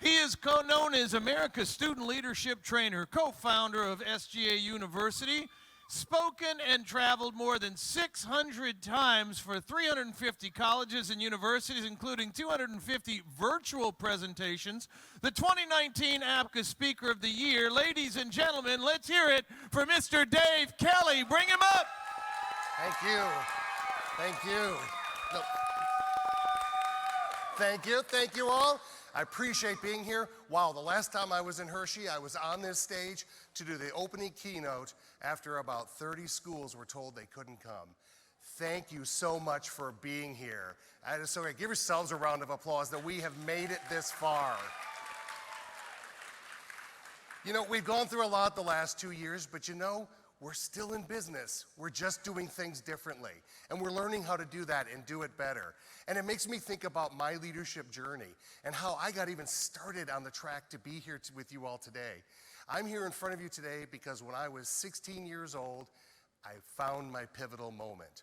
He is known as America's Student Leadership Trainer, co-founder of SGA University, spoken and traveled more than 600 times for 350 colleges and universities, including 250 virtual presentations. The 2019 APCA Speaker of the Year. Ladies and gentlemen, let's hear it for Mr. Dave Kelly. Bring him up. Thank you. Thank you. No. Thank you all. I appreciate being here. Wow, the last time I was in Hershey, I was on this stage to do the opening keynote after about 30 schools were told they couldn't come. Thank you so much for being here. That is so great. Give yourselves a round of applause that we have made it this far. You know, we've gone through a lot the last 2 years, but you know, we're still in business. We're just doing things differently. And we're learning how to do that and do it better. And it makes me think about my leadership journey and how I got even started on the track to be here with you all today. I'm here in front of you today because when I was 16 years old, I found my pivotal moment.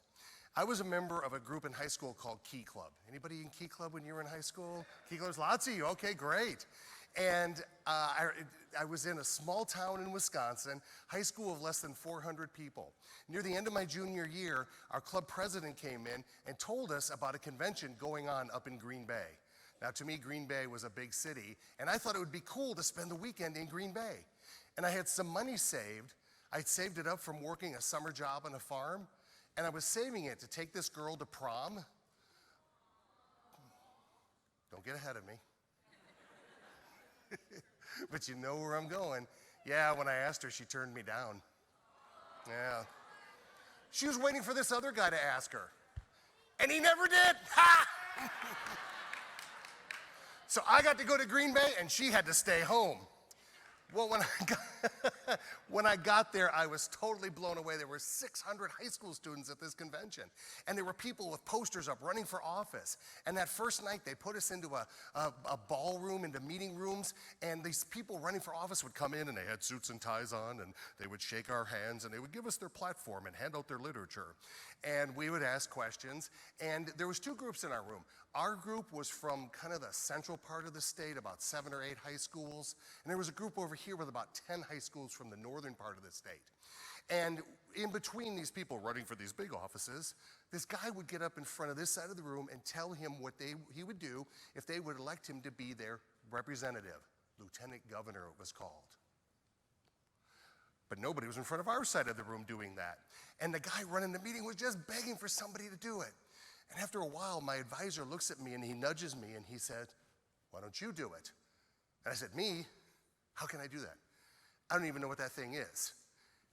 I was a member of a group in high school called Key Club. Anybody in Key Club when you were in high school? Key Club's lots of you. Okay, great. And I was in a small town in Wisconsin, high school of less than 400 people. Near the end of my junior year, our club president came in and told us about a convention going on up in Green Bay. Now, to me, Green Bay was a big city, and I thought it would be cool to spend the weekend in Green Bay. And I had some money saved. I'd saved it up from working a summer job on a farm, and I was saving it to take this girl to prom. Don't get ahead of me. But you know where I'm going. Yeah, when I asked her, she turned me down. Yeah. She was waiting for this other guy to ask her. And he never did. Ha! So I got to go to Green Bay, and she had to stay home. Well, when I got there, I was totally blown away. There were 600 high school students at this convention. And there were people with posters up running for office. And that first night, they put us into a ballroom, into meeting rooms. And these people running for office would come in, and they had suits and ties on. And they would shake our hands, and they would give us their platform and hand out their literature. And we would ask questions. And there was two groups in our room. Our group was from kind of the central part of the state, about 7 or 8 high schools. And there was a group over here with about 10 high schools from the northern part of the state. And in between these people running for these big offices, this guy would get up in front of this side of the room and tell him what he would do if they would elect him to be their representative. Lieutenant governor, it was called. But nobody was in front of our side of the room doing that. And the guy running the meeting was just begging for somebody to do it. And after a while, my advisor looks at me and he nudges me and he said, "Why don't you do it?" And I said, "Me? How can I do that? I don't even know what that thing is.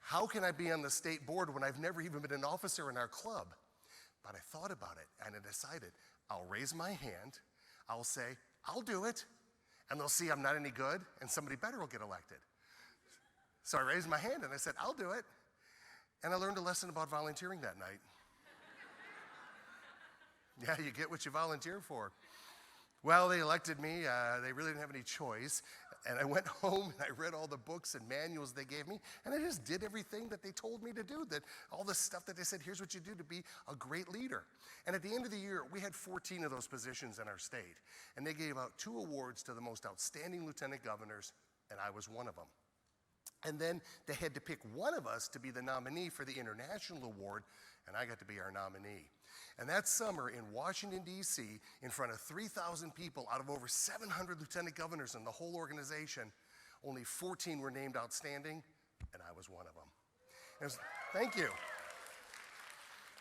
How can I be on the state board when I've never even been an officer in our club?" But I thought about it and I decided, I'll raise my hand, I'll say, "I'll do it," and they'll see I'm not any good and somebody better will get elected. So I raised my hand and I said, "I'll do it." And I learned a lesson about volunteering that night. Yeah, you get what you volunteer for. Well, they elected me. They really didn't have any choice. And I went home and I read all the books and manuals they gave me. And I just did everything that they told me to do. All the stuff that they said, here's what you do to be a great leader. And at the end of the year, we had 14 of those positions in our state. And they gave out 2 awards to the most outstanding lieutenant governors, and I was one of them. And then they had to pick one of us to be the nominee for the international award, and I got to be our nominee. And that summer in Washington, D.C., in front of 3,000 people out of over 700 lieutenant governors in the whole organization, only 14 were named outstanding, and I was one of them. Thank you.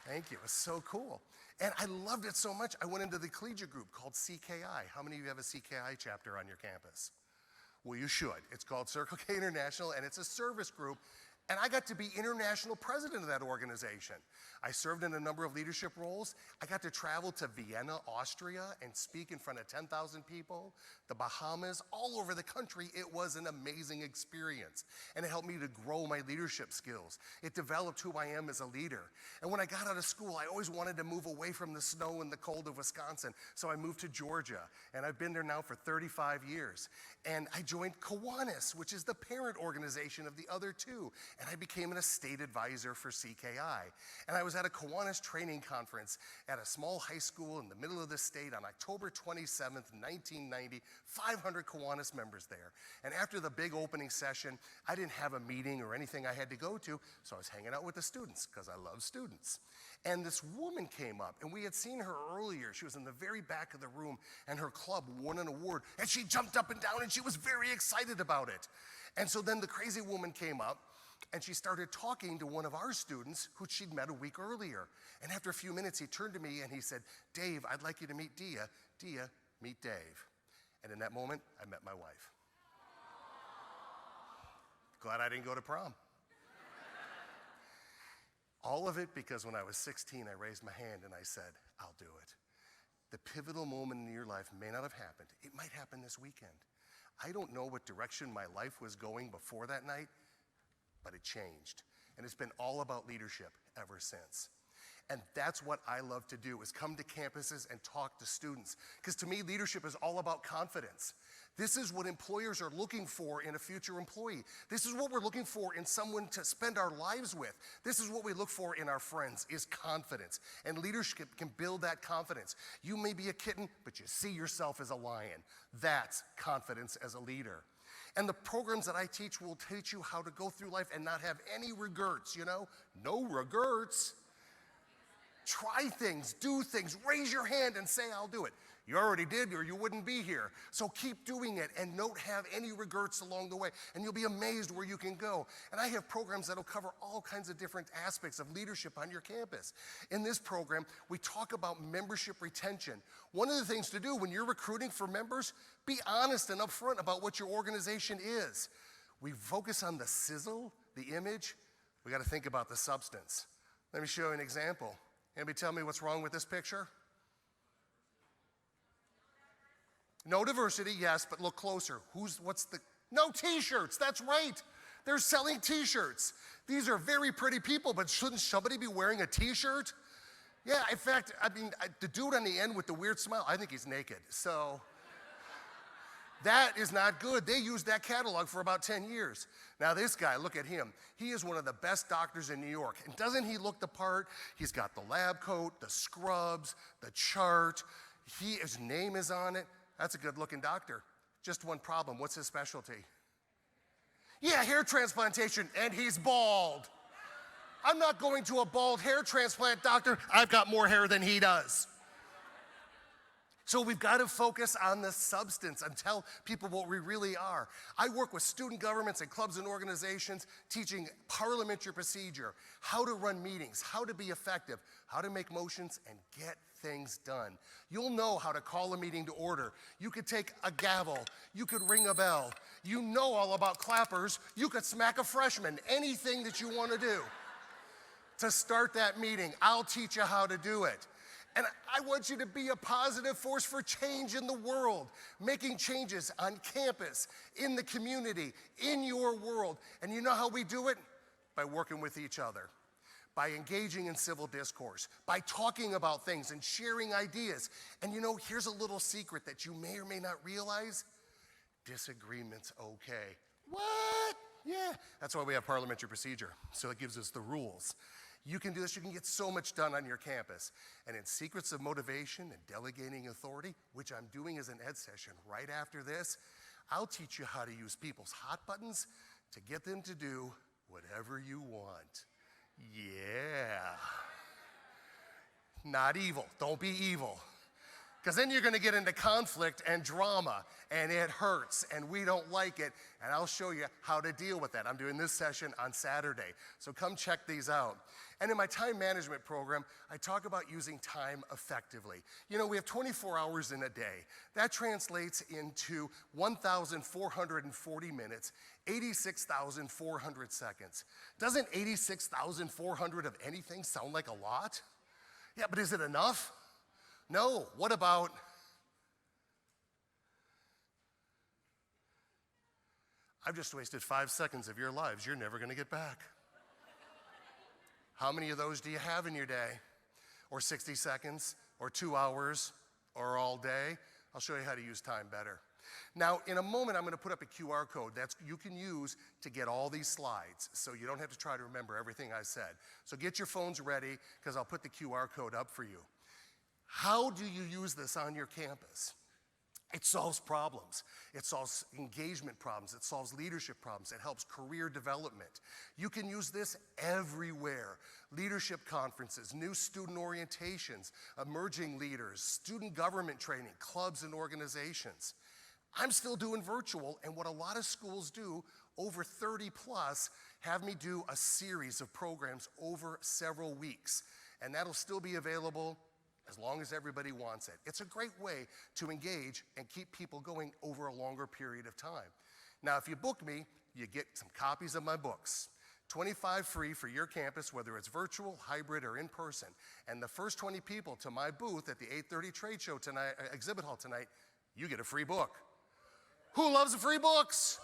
Thank you. It was so cool. And I loved it so much, I went into the collegiate group called CKI. How many of you have a CKI chapter on your campus? Well, you should. It's called Circle K International, and it's a service group. And I got to be international president of that organization. I served in a number of leadership roles. I got to travel to Vienna, Austria, and speak in front of 10,000 people, the Bahamas, all over the country. It was an amazing experience. And it helped me to grow my leadership skills. It developed who I am as a leader. And when I got out of school, I always wanted to move away from the snow and the cold of Wisconsin. So I moved to Georgia. And I've been there now for 35 years. And I joined Kiwanis, which is the parent organization of the other two. and I became an estate advisor for CKI. And I was at a Kiwanis training conference at a small high school in the middle of the state on October 27th, 1990, 500 Kiwanis members there. And after the big opening session, I didn't have a meeting or anything I had to go to, so I was hanging out with the students because I love students. And this woman came up, and we had seen her earlier. She was in the very back of the room, and her club won an award, and she jumped up and down, and she was very excited about it. And so then the crazy woman came up, and she started talking to one of our students who she'd met a week earlier. And after a few minutes, he turned to me, and he said, "Dave, I'd like you to meet Dia. Dia, meet Dave." And in that moment, I met my wife. Glad I didn't go to prom. All of it because when I was 16, I raised my hand and I said, "I'll do it." The pivotal moment in your life may not have happened. It might happen this weekend. I don't know what direction my life was going before that night, but it changed. And it's been all about leadership ever since. And that's what I love to do, is come to campuses and talk to students. Because to me, leadership is all about confidence. This is what employers are looking for in a future employee. This is what we're looking for in someone to spend our lives with. This is what we look for in our friends, is confidence. And leadership can build that confidence. You may be a kitten, but you see yourself as a lion. That's confidence as a leader. And the programs that I teach will teach you how to go through life and not have any regrets, No regrets. Try things, do things, raise your hand and say, "I'll do it." You already did, or you wouldn't be here. So keep doing it and don't have any regrets along the way, and you'll be amazed where you can go. And I have programs that'll cover all kinds of different aspects of leadership on your campus. In this program, we talk about membership retention. One of the things to do when you're recruiting for members, be honest and upfront about what your organization is. We focus on the sizzle, the image. We got to think about the substance. Let me show you an example. Anybody tell me what's wrong with this picture? No diversity, yes, but look closer. No t-shirts, that's right. They're selling t-shirts. These are very pretty people, but shouldn't somebody be wearing a t-shirt? Yeah, in fact, the dude on the end with the weird smile, I think he's naked. So that is not good. They used that catalog for about 10 years. Now this guy, look at him. He is one of the best doctors in New York. And doesn't he look the part? He's got the lab coat, the scrubs, the chart. His name is on it. That's a good looking doctor. Just one problem. What's his specialty? Yeah, hair transplantation, and he's bald. I'm not going to a bald hair transplant doctor. I've got more hair than he does. So we've got to focus on the substance and tell people what we really are. I work with student governments and clubs and organizations teaching parliamentary procedure, how to run meetings, how to be effective, how to make motions and get things done. You'll know how to call a meeting to order. You could take a gavel. You could ring a bell. You know all about clappers. You could smack a freshman. Anything that you want to do to start that meeting, I'll teach you how to do it. And I want you to be a positive force for change in the world, making changes on campus, in the community, in your world. And you know how we do it? By working with each other, by engaging in civil discourse, by talking about things and sharing ideas. And here's a little secret that you may or may not realize. Disagreement's okay. What? Yeah. That's why we have parliamentary procedure. So it gives us the rules. You can do this. You can get so much done on your campus. And in Secrets of Motivation and Delegating Authority, which I'm doing as an ed session right after this, I'll teach you how to use people's hot buttons to get them to do whatever you want. Yeah. Not evil. Don't be evil. Because then you're going to get into conflict and drama, and it hurts, and we don't like it, and I'll show you how to deal with that. I'm doing this session on Saturday, so come check these out. And in my time management program, I talk about using time effectively. We have 24 hours in a day. That translates into 1,440 minutes, 86,400 seconds. Doesn't 86,400 of anything sound like a lot? Yeah, but is it enough? No. What about I've just wasted 5 seconds of your lives you're never going to get back. How many of those do you have in your day? Or 60 seconds? Or 2 hours? Or all day? I'll show you how to use time better. Now, in a moment, I'm going to put up a QR code that you can use to get all these slides, so you don't have to try to remember everything I said. So get your phones ready, because I'll put the QR code up for you. How do you use this on your campus? It solves problems. It solves engagement problems. It solves leadership problems. It helps career development. You can use this everywhere. Leadership conferences, new student orientations, emerging leaders, student government training, clubs and organizations. I'm still doing virtual, and what a lot of schools do, over 30 plus, have me do a series of programs over several weeks. And that'll still be available as long as everybody wants it. It's a great way to engage and keep people going over a longer period of time. Now, if you book me, you get some copies of my books. 25 free for your campus, whether it's virtual, hybrid, or in person. And the first 20 people to my booth at the 8:30 trade show tonight, exhibit hall tonight, you get a free book. Who loves the free books?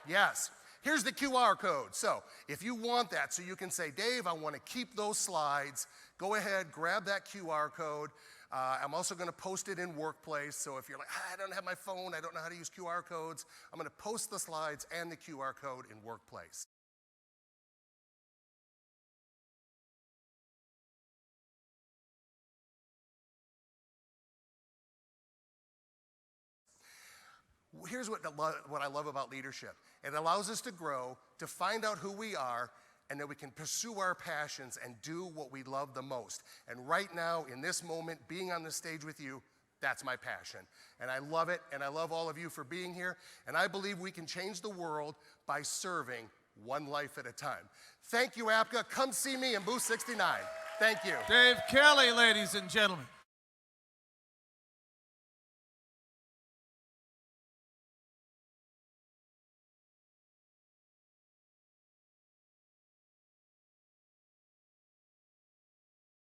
Yes. Here's the QR code. So if you want that, so you can say, Dave, I want to keep those slides, go ahead, grab that QR code. I'm also going to post it in Workplace. So if you're like, I don't have my phone, I don't know how to use QR codes, I'm going to post the slides and the QR code in Workplace. Here's what I love about leadership. It allows us to grow, to find out who we are, and that we can pursue our passions and do what we love the most. And right now, in this moment, being on the stage with you, that's my passion. And I love it, and I love all of you for being here. And I believe we can change the world by serving one life at a time. Thank you, APCA. Come see me in booth 69. Thank you. Dave Kelly, ladies and gentlemen.